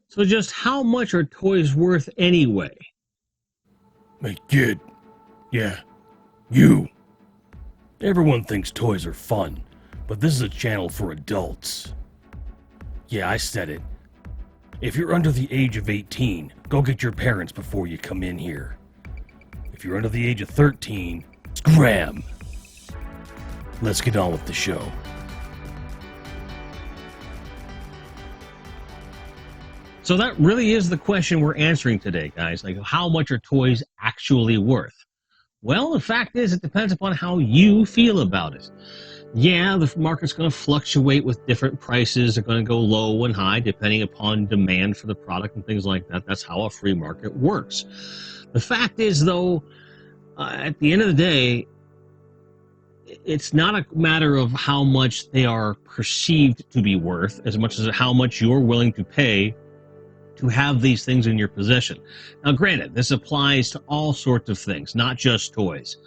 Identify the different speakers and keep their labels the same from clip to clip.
Speaker 1: So just how much are toys worth anyway?
Speaker 2: Hey, kid. Yeah, you. Everyone thinks toys are fun, but this is a channel for adults. Yeah, I said it. If you're under the age of 18, go get your parents before you come in here. If you're under the age of 13, scram! Let's get on with the show.
Speaker 1: So that really is the question we're answering today, guys. Like, how much are toys actually worth? Well, the fact is, it depends upon how you feel about it. Yeah, the market's going to fluctuate with different prices. They're going to go low and high depending upon demand for the product and things like that. That's how a free market works. The fact is, though, at the end of the day, it's not a matter of how much they are perceived to be worth as much as how much you're willing to pay to have these things in your possession. Now, granted, this applies to all sorts of things, not just toys.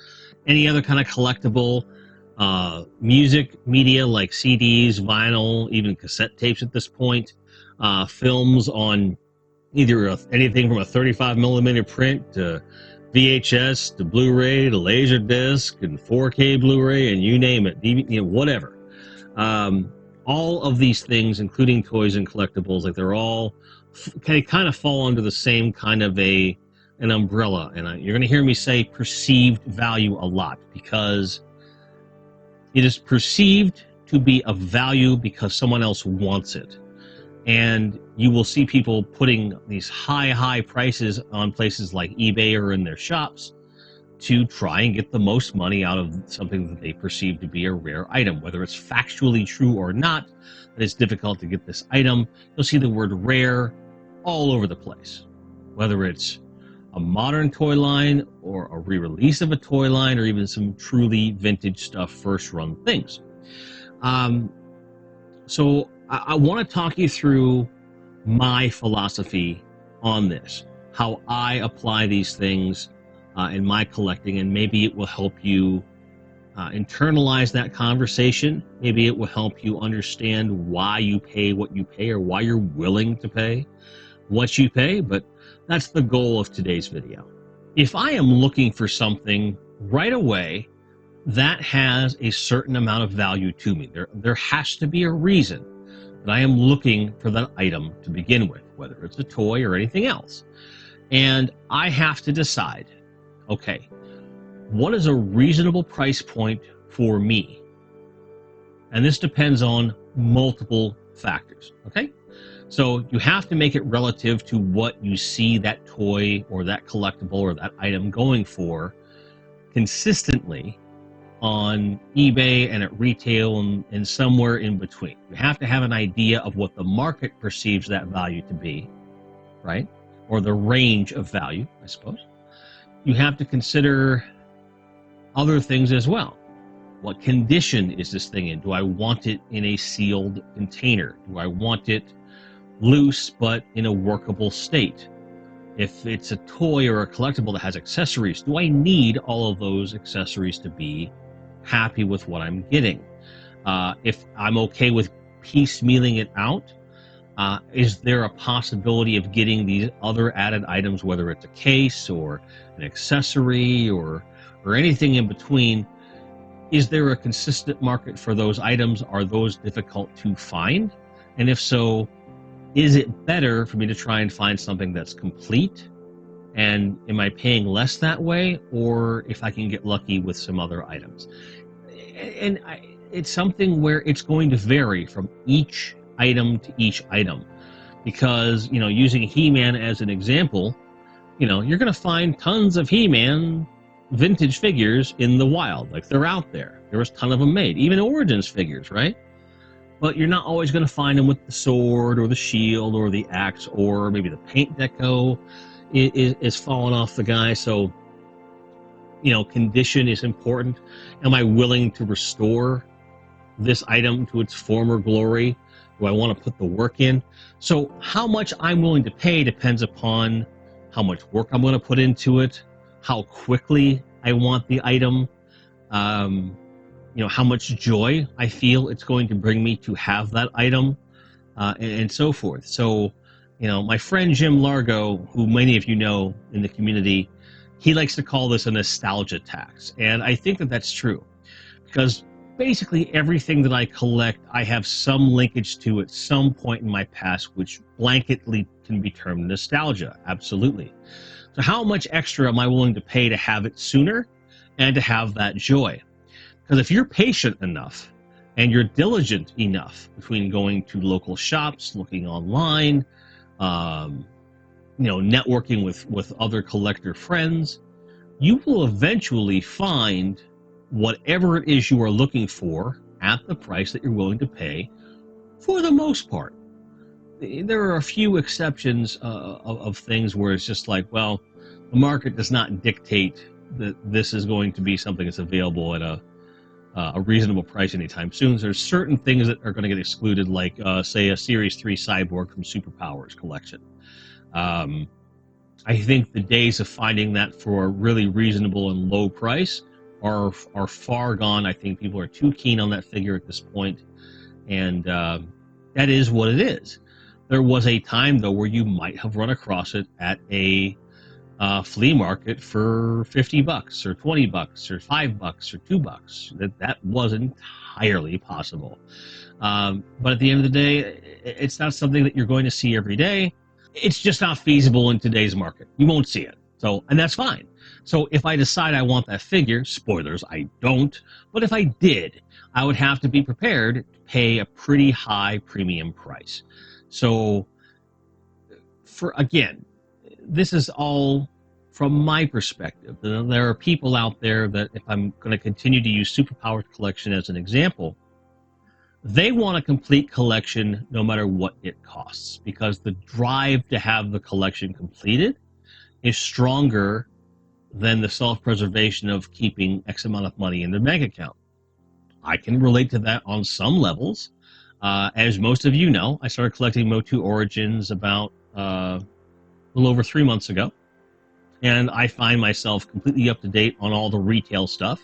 Speaker 1: Any other kind of collectible, music media like CDs, vinyl, even cassette tapes at this point, films on either anything from a 35 millimeter print to VHS to Blu-ray to Laserdisc and 4K Blu-ray and you name it, whatever. All of these things, including toys and collectibles, like they're all kind of fall under the same kind of an umbrella. And you're going to hear me say perceived value a lot because it is perceived to be of value because someone else wants it. And you will see people putting these high prices on places like eBay or in their shops to try and get the most money out of something that they perceive to be a rare item. Whether it's factually true or not, that it's difficult to get this item. You'll see the word rare all over the place. Whether it's a modern toy line or a re-release of a toy line or even some truly vintage stuff, first run things. So I want to talk you through my philosophy on this, how I apply these things in my collecting, and maybe it will help you internalize that conversation. Maybe it will help you understand why you pay what you pay or why you're willing to pay what you pay, but that's the goal of today's video. If I am looking for something right away that has a certain amount of value to me, there has to be a reason that I am looking for that item to begin with, whether it's a toy or anything else. And I have to decide, okay, what is a reasonable price point for me? And this depends on multiple factors, okay? So you have to make it relative to what you see that toy or that collectible or that item going for consistently on eBay and at retail and somewhere in between. You have to have an idea of what the market perceives that value to be, right? Or the range of value, I suppose. You have to consider other things as well. What condition is this thing in? Do I want it in a sealed container? Do I want it loose but in a workable state? If it's a toy or a collectible that has accessories, do I need all of those accessories to be happy with what I'm getting? If I'm okay with piecemealing it out, is there a possibility of getting these other added items, whether it's a case or an accessory or anything in between? Is there a consistent market for those items? Are those difficult to find? And if so, is it better for me to try and find something that's complete? And am I paying less that way? Or if I can get lucky with some other items? And it's something where it's going to vary from each item to each item. Because, using He-Man as an example, you're going to find tons of He-Man vintage figures in the wild. Like, they're out there. There was a ton of them made. Even Origins figures, right? But you're not always going to find them with the sword or the shield or the axe, or maybe the paint deco is falling off the guy. So, condition is important. Am I willing to restore this item to its former glory? Do I want to put the work in? So how much I'm willing to pay depends upon how much work I'm going to put into it, how quickly I want the item, how much joy I feel it's going to bring me to have that item, and so forth. So My friend Jim Largo, who many of you know in the community, he likes to call this a nostalgia tax. And I think that that's true because basically everything that I collect, I have some linkage to at some point in my past, which blanketly can be termed nostalgia. Absolutely. So, how much extra am I willing to pay to have it sooner and to have that joy? Because if you're patient enough and you're diligent enough between going to local shops, looking online, um, networking with other collector friends, you will eventually find whatever it is you are looking for at the price that you're willing to pay for the most part. There are a few exceptions of things where it's just like, well, the market does not dictate that this is going to be something that's available at a reasonable price anytime soon. There's certain things that are going to get excluded, like, say, a Series 3 Cyborg from Superpowers collection. Um, I think the days of finding that for a really reasonable and low price are far gone. I think people are too keen on that figure at this point, and that is what it is. There was a time though where you might have run across it at a flea market for $50 or $20 or $5 or $2. That was entirely possible. But at the end of the day, it's not something that you're going to see every day. It's just not feasible in today's market. You won't see it. So, and that's fine. So if I decide I want that figure, spoilers, I don't, but if I did, I would have to be prepared to pay a pretty high premium price. So again, this is all from my perspective. There are people out there that, if I'm going to continue to use Superpowered Collection as an example, they want a complete collection no matter what it costs, because the drive to have the collection completed is stronger than the self-preservation of keeping X amount of money in their bank account. I can relate to that on some levels. As most of you know, I started collecting Motu Origins about a little over 3 months ago, and I find myself completely up to date on all the retail stuff.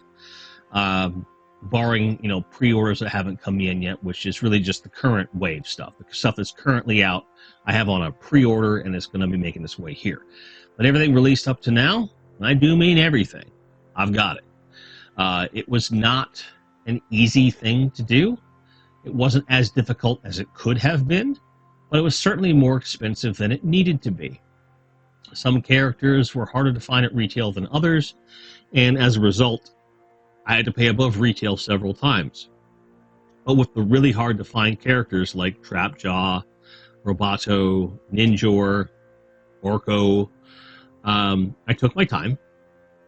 Speaker 1: Barring pre-orders that haven't come in yet, which is really just the current wave stuff. The stuff that's currently out, I have on a pre-order, and it's going to be making its way here. But everything released up to now, and I do mean everything, I've got it. It was not an easy thing to do. It wasn't as difficult as it could have been, but it was certainly more expensive than it needed to be. Some characters were harder to find at retail than others, and as a result, I had to pay above retail several times. But with the really hard to find characters like Trapjaw, Roboto, Ninjor, Orko, I took my time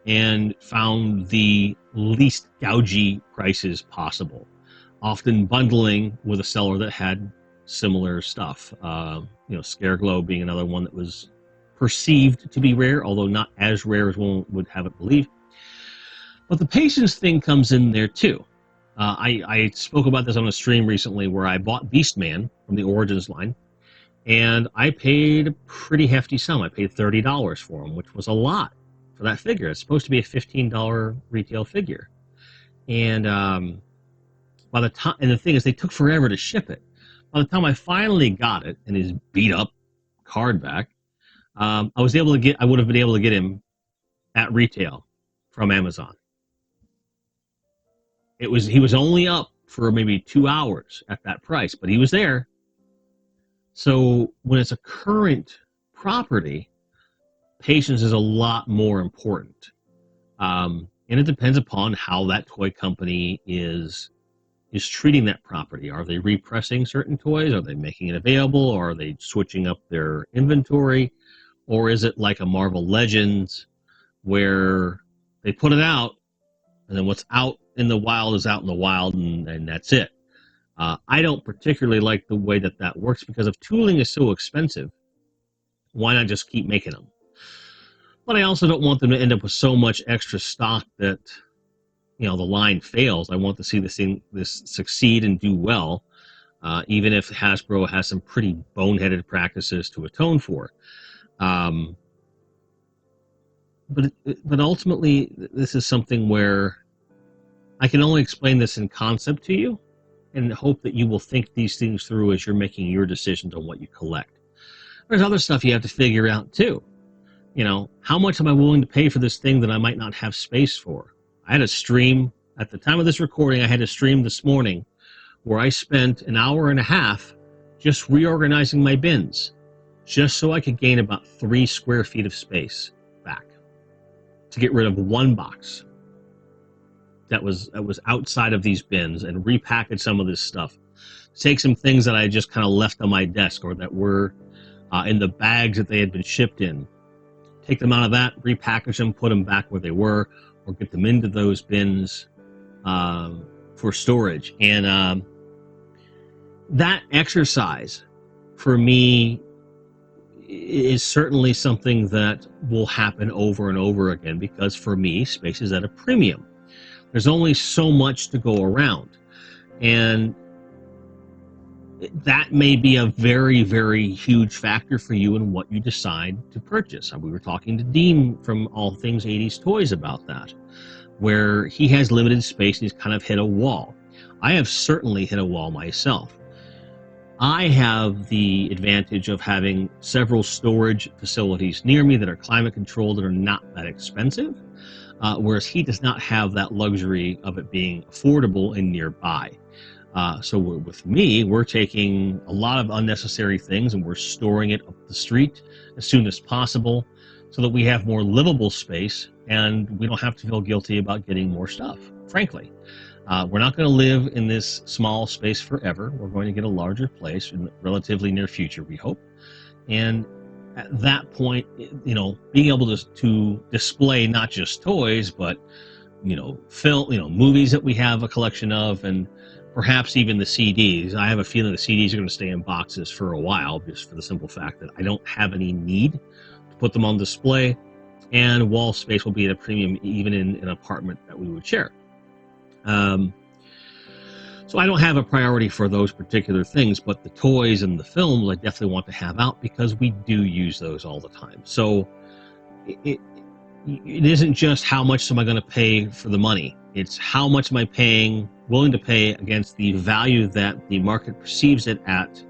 Speaker 1: and found the least gougy prices possible, often bundling with a seller that had similar stuff. Scareglow being another one that was perceived to be rare, although not as rare as one would have it believed. But the patience thing comes in there too. I spoke about this on a stream recently where I bought Beastman from the Origins line, and I paid a pretty hefty sum. I paid $30 for him, which was a lot for that figure. It's supposed to be a $15 retail figure. And by the time, and the thing is, they took forever to ship it. By the time I finally got it and his beat up card back, I would have been able to get him at retail from Amazon. He was only up for maybe 2 hours at that price, but he was there. So when it's a current property, patience is a lot more important. And it depends upon how that toy company is treating that property. Are they repressing certain toys? Are they making it available? Or are they switching up their inventory? Or is it like a Marvel Legends where they put it out, and then what's out in the wild is out in the wild, and that's it? I don't particularly like the way that works, because if tooling is so expensive, why not just keep making them? But I also don't want them to end up with so much extra stock that the line fails. I want to see this succeed and do well, even if Hasbro has some pretty boneheaded practices to atone for. But ultimately, this is something where I can only explain this in concept to you, and hope that you will think these things through as you're making your decisions on what you collect. There's other stuff you have to figure out too. You know, how much am I willing to pay for this thing that I might not have space for? I had a stream at the time of this recording. I had a stream this morning where I spent an hour and a half just reorganizing my bins, just so I could gain about 3 square feet of space back to get rid of one box that was outside of these bins and repackage some of this stuff. Take some things that I just kind of left on my desk or that were in the bags that they had been shipped in. Take them out of that, repackage them, put them back where they were, or get them into those bins for storage. And that exercise, for me, is certainly something that will happen over and over again because, for me, space is at a premium. There's only so much to go around. And that may be a very, very huge factor for you in what you decide to purchase. We were talking to Dean from All Things 80s Toys about that, where he has limited space and he's kind of hit a wall. I have certainly hit a wall myself. I have the advantage of having several storage facilities near me that are climate controlled and are not that expensive, whereas he does not have that luxury of it being affordable and nearby. So with me, we're taking a lot of unnecessary things and we're storing it up the street as soon as possible so that we have more livable space and we don't have to feel guilty about getting more stuff, frankly. We're not going to live in this small space forever. We're going to get a larger place in the relatively near future, we hope. And at that point, you know, being able to display not just toys, but, you know, film, you know, movies that we have a collection of, and perhaps even the CDs. I have a feeling the CDs are going to stay in boxes for a while, just for the simple fact that I don't have any need to put them on display, and wall space will be at a premium even in an apartment that we would share. So I don't have a priority for those particular things, but the toys and the films I definitely want to have out because we do use those all the time. So it isn't just how much am I going to pay for the money. It's how much am I willing to pay against the value that the market perceives it at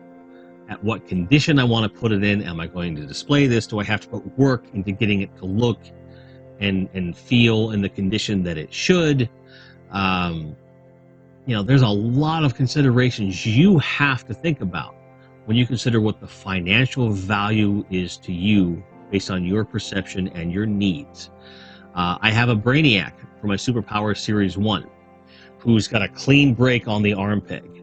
Speaker 1: what condition I want to put it in. Am I going to display this? Do I have to put work into getting it to look and feel in the condition that it should? You know, there's a lot of considerations you have to think about when you consider what the financial value is to you based on your perception and your needs. I have a Brainiac for my Superpower Series 1 who's got a clean break on the arm peg.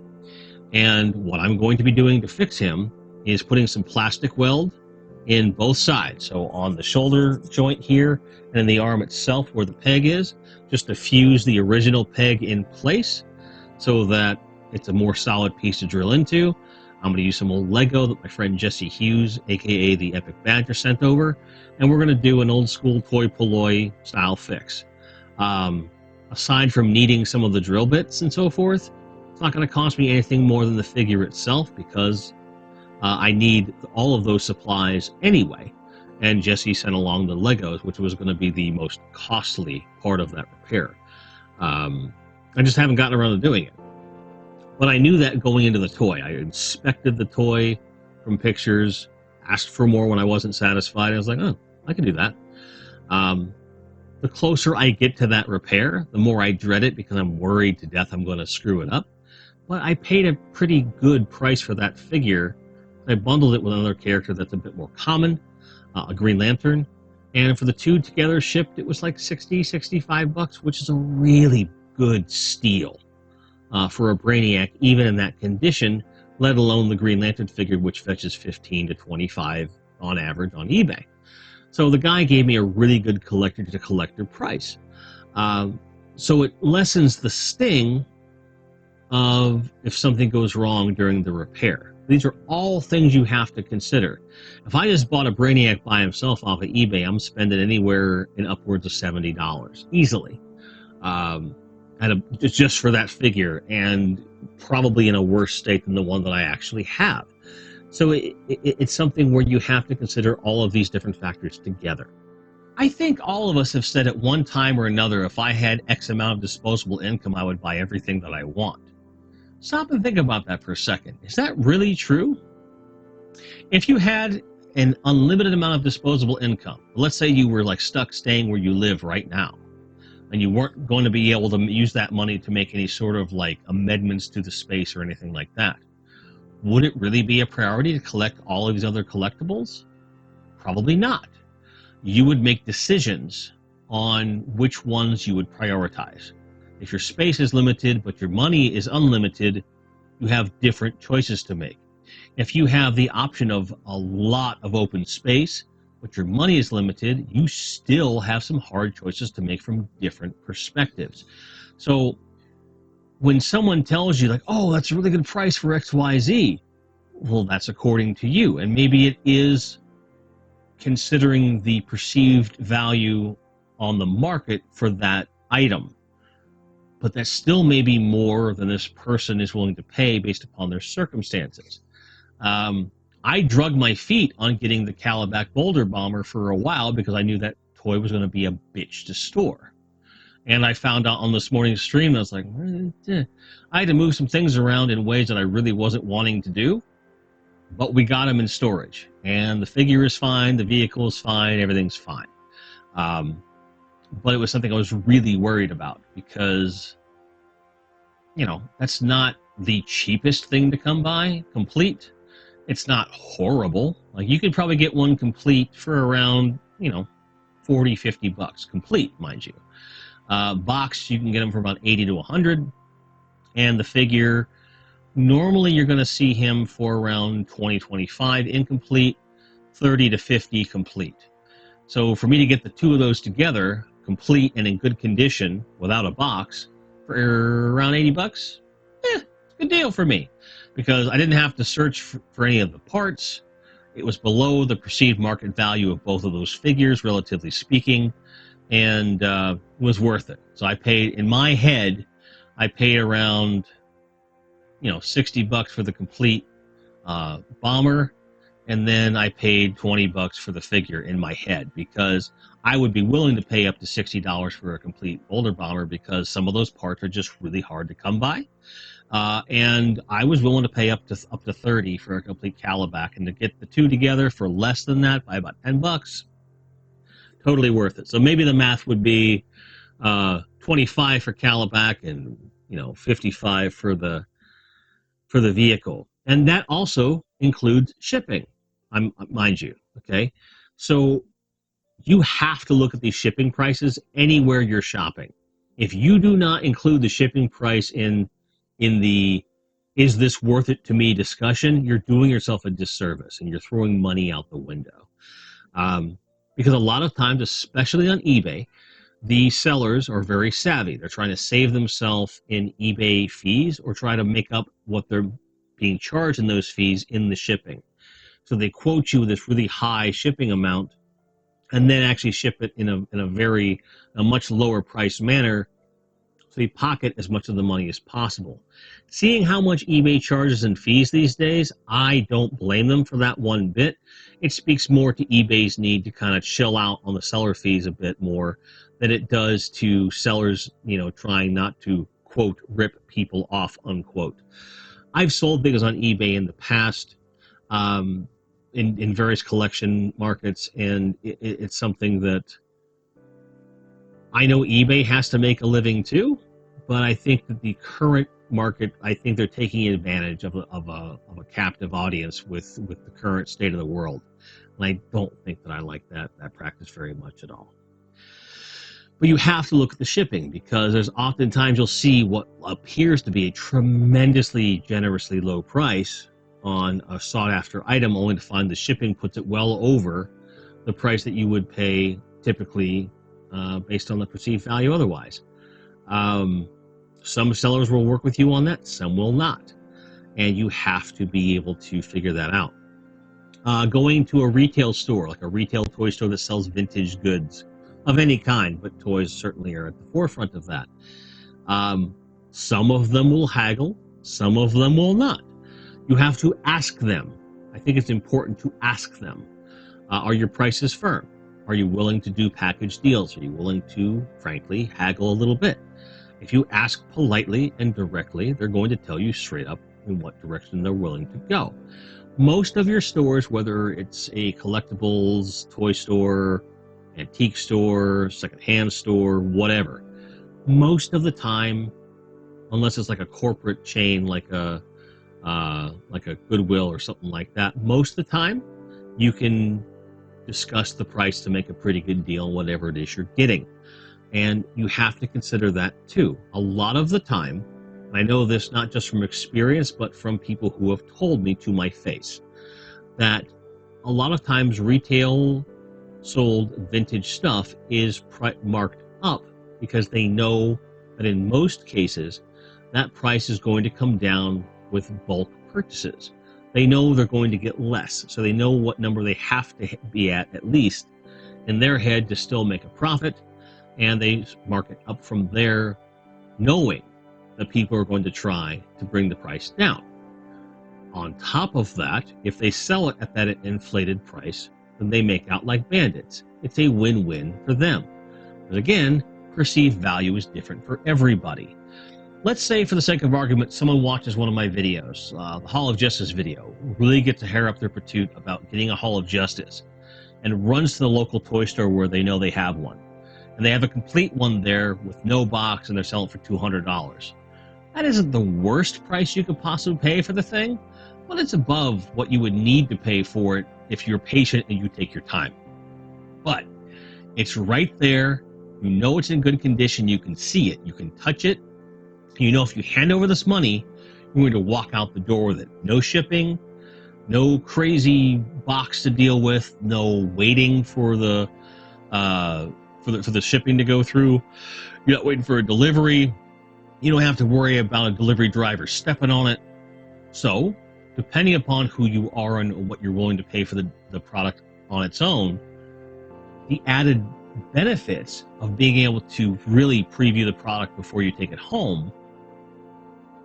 Speaker 1: And what I'm going to be doing to fix him is putting some plastic weld in both sides. So on the shoulder joint here and in the arm itself where the peg is, just to fuse the original peg in place so that it's a more solid piece to drill into. I'm going to use some old Lego that my friend Jesse Hughes, aka the Epic Badger, sent over, and we're going to do an old school toy polloi style fix. Aside from needing some of the drill bits and so forth, it's not going to cost me anything more than the figure itself because I need all of those supplies anyway. And Jesse sent along the Legos, which was going to be the most costly part of that repair. I just haven't gotten around to doing it. But I knew that going into the toy. I inspected the toy from pictures, asked for more when I wasn't satisfied. I was like, oh, I can do that. The closer I get to that repair, the more I dread it because I'm worried to death I'm going to screw it up. But I paid a pretty good price for that figure. I bundled it with another character that's a bit more common, a Green Lantern. And for the two together shipped, it was like $65, which is a really good steal for a Brainiac, even in that condition, let alone the Green Lantern figure, which fetches $15 to $25 on average on eBay. So the guy gave me a really good collector-to-collector price. So it lessens the sting of if something goes wrong during the repair. These are all things you have to consider. If I just bought a Brainiac by himself off of eBay, I'm spending anywhere in upwards of $70 easily. Just for that figure, and probably in a worse state than the one that I actually have. So it's something where you have to consider all of these different factors together. I think all of us have said at one time or another, if I had X amount of disposable income, I would buy everything that I want. Stop and think about that for a second. Is that really true? If you had an unlimited amount of disposable income. Let's say you were like stuck staying where you live right now, and you weren't going to be able to use that money to make any sort of like amendments to the space or anything like that. Would it really be a priority to collect all of these other collectibles? Probably not. You would make decisions on which ones you would prioritize. If your space is limited but your money is unlimited, you have different choices to make. If you have the option of a lot of open space but your money is limited, you still have some hard choices to make from different perspectives. So when someone tells you like, oh, that's a really good price for XYZ, well, that's according to you. And maybe it is considering the perceived value on the market for that item. But that still may be more than this person is willing to pay based upon their circumstances. Um, I drug my feet on getting the Calabac Boulder Bomber for a while because I knew that toy was going to be a bitch to store. And I found out on this morning's stream, I was like, I had to move some things around in ways that I really wasn't wanting to do, but we got them in storage. And the figure is fine, the vehicle is fine, everything's fine. But it was something I was really worried about because, that's not the cheapest thing to come by, complete. It's not horrible. Like, you could probably get one complete for around, 40, 50 bucks, complete, mind you. Box, you can get them for about 80 to 100. And the figure, normally you're going to see him for around 20, 25 incomplete, 30 to 50 complete. So for me to get the two of those together, complete and in good condition, without a box, for around 80 bucks, it's a good deal for me. Because I didn't have to search for any of the parts. It was below the perceived market value of both of those figures, relatively speaking, and was worth it. So I paid, in my head, I paid around, 60 bucks for the complete bomber, and then I paid 20 bucks for the figure in my head, because I would be willing to pay up to $60 for a complete Boulder Bomber because some of those parts are just really hard to come by. And I was willing to pay up to 30 for a complete Calabac, and to get the two together for less than that, by about 10 bucks, totally worth it. So maybe the math would be 25 for Calabac and 55 for the vehicle, and that also includes shipping. Mind you, okay. So you have to look at these shipping prices anywhere you're shopping. If you do not include the shipping price in the is this worth it to me discussion, you're doing yourself a disservice and you're throwing money out the window. Because a lot of times, especially on eBay, the sellers are very savvy. They're trying to save themselves in eBay fees or try to make up what they're being charged in those fees in the shipping. So they quote you this really high shipping amount and then actually ship it in a much lower price manner, so you pocket as much of the money as possible. Seeing how much eBay charges in fees these days, I don't blame them for that one bit. It speaks more to eBay's need to kind of chill out on the seller fees a bit more than it does to sellers, trying not to, quote, rip people off, unquote. I've sold things on eBay in the past, in various collection markets, and it's something that I know eBay has to make a living too, but I think that the current market, I think they're taking advantage of a captive audience with the current state of the world. And I don't think that I like that practice very much at all. But you have to look at the shipping, because there's oftentimes you'll see what appears to be a tremendously generously low price on a sought after item, only to find the shipping puts it well over the price that you would pay typically, based on the perceived value otherwise. Some sellers will work with you on that, some will not. And you have to be able to figure that out. Going to a retail store, like a retail toy store that sells vintage goods of any kind, but toys certainly are at the forefront of that. Some of them will haggle, some of them will not. You have to ask them. I think it's important to ask them. Are your prices firm? Are you willing to do package deals? Are you willing to, frankly, haggle a little bit? If you ask politely and directly, they're going to tell you straight up in what direction they're willing to go. Most of your stores, whether it's a collectibles, toy store, antique store, secondhand store, whatever, most of the time, unless it's like a corporate chain like a Goodwill or something like that, most of the time you can discuss the price to make a pretty good deal, whatever it is you're getting. And you have to consider that too. A lot of the time, and I know this not just from experience, but from people who have told me to my face, that a lot of times retail sold vintage stuff is marked up because they know that in most cases that price is going to come down with bulk purchases. They know they're going to get less, so they know what number they have to be at least in their head to still make a profit, and they mark it up from there, knowing that people are going to try to bring the price down. On top of that, if they sell it at that inflated price, then they make out like bandits. It's a win-win for them. But again, perceived value is different for everybody. Let's say, for the sake of argument, someone watches one of my videos, the Hall of Justice video, really gets a hair up their patoot about getting a Hall of Justice, and runs to the local toy store where they know they have one. And they have a complete one there with no box, and they're selling it for $200. That isn't the worst price you could possibly pay for the thing, but it's above what you would need to pay for it if you're patient and you take your time. But it's right there. You know it's in good condition. You can see it. You can touch it. You know if you hand over this money, you're going to walk out the door with it. No shipping, no crazy box to deal with, no waiting for the shipping to go through. You're not waiting for a delivery. You don't have to worry about a delivery driver stepping on it. So, depending upon who you are and what you're willing to pay for the product on its own, the added benefits of being able to really preview the product before you take it home,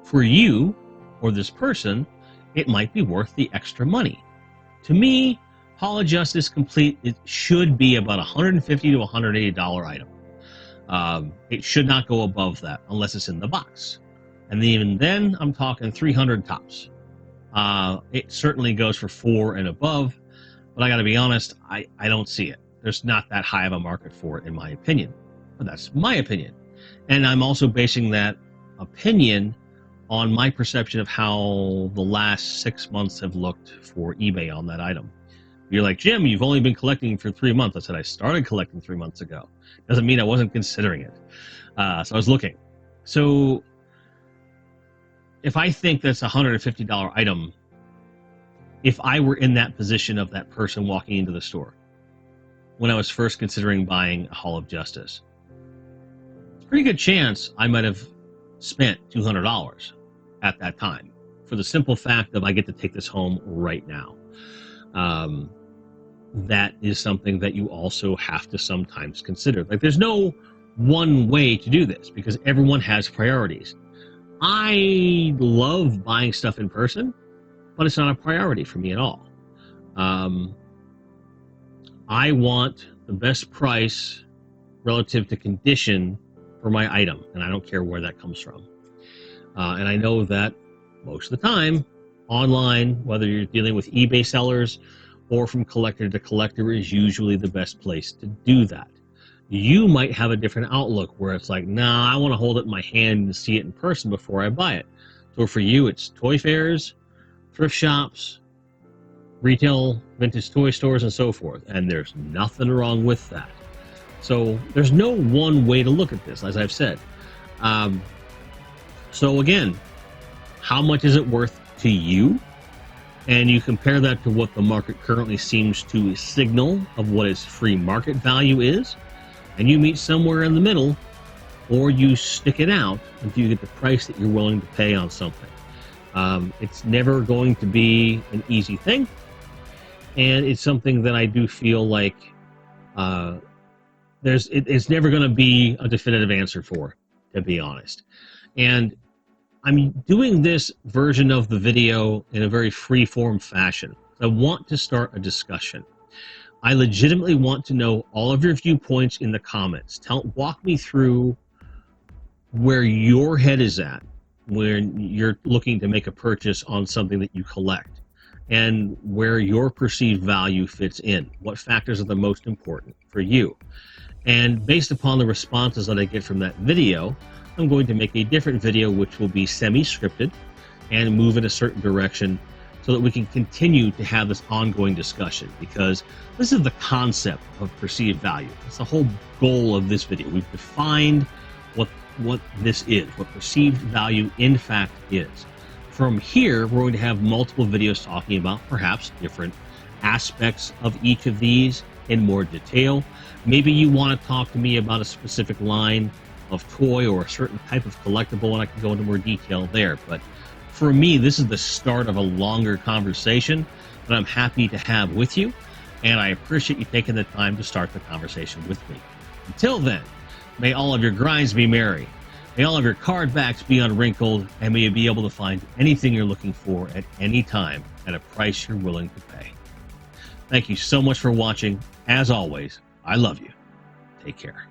Speaker 1: for you or this person, it might be worth the extra money. To me, Hall of Justice Complete, it should be about $150 to $180 item. It should not go above that unless it's in the box. And even then, I'm talking 300 tops. It certainly goes for 4 and above, but I got to be honest, I don't see it. There's not that high of a market for it, in my opinion. But that's my opinion. And I'm also basing that opinion on my perception of how the last 6 months have looked for eBay on that item. You're like, Jim, you've only been collecting for 3 months. I said, I started collecting 3 months ago. Doesn't mean I wasn't considering it. So I was looking. So if I think that's a $150 item, if I were in that position of that person walking into the store when I was first considering buying a Hall of Justice, it's a pretty good chance I might have spent $200 at that time for the simple fact of I get to take this home right now. That is something that you also have to sometimes consider. Like, there's no one way to do this because everyone has priorities. I love buying stuff in person, but it's not a priority for me at all. I want the best price relative to condition for my item, and I don't care where that comes from. And I know that most of the time, online, whether you're dealing with eBay sellers or from collector to collector, is usually the best place to do that. You might have a different outlook where it's like, nah, I want to hold it in my hand and see it in person before I buy it. So for you, it's toy fairs, thrift shops, retail, vintage toy stores, and so forth. And there's nothing wrong with that. So there's no one way to look at this, as I've said. So again, how much is it worth to you? And you compare that to what the market currently seems to signal of what its free market value is, and you meet somewhere in the middle, or you stick it out until you get the price that you're willing to pay on something. It's never going to be an easy thing, and it's something that I do feel like it's never going to be a definitive answer for, to be honest. And I'm doing this version of the video in a very free-form fashion. I want to start a discussion. I legitimately want to know all of your viewpoints in the comments. Walk me through where your head is at when you're looking to make a purchase on something that you collect. and where your perceived value fits in. What factors are the most important for you? And based upon the responses that I get from that video, I'm going to make a different video which will be semi-scripted and move in a certain direction so that we can continue to have this ongoing discussion, because this is the concept of perceived value. It's the whole goal of this video. We've defined what this is, what perceived value in fact is. From here, we're going to have multiple videos talking about perhaps different aspects of each of these in more detail. Maybe you want to talk to me about a specific line of toy or a certain type of collectible, and I can go into more detail there. But for me, this is the start of a longer conversation that I'm happy to have with you, and I appreciate you taking the time to start the conversation with me. Until then, may all of your grinds be merry. May all of your card backs be unwrinkled, and may you be able to find anything you're looking for at any time at a price you're willing to pay. Thank you so much for watching. As always, I love you. Take care.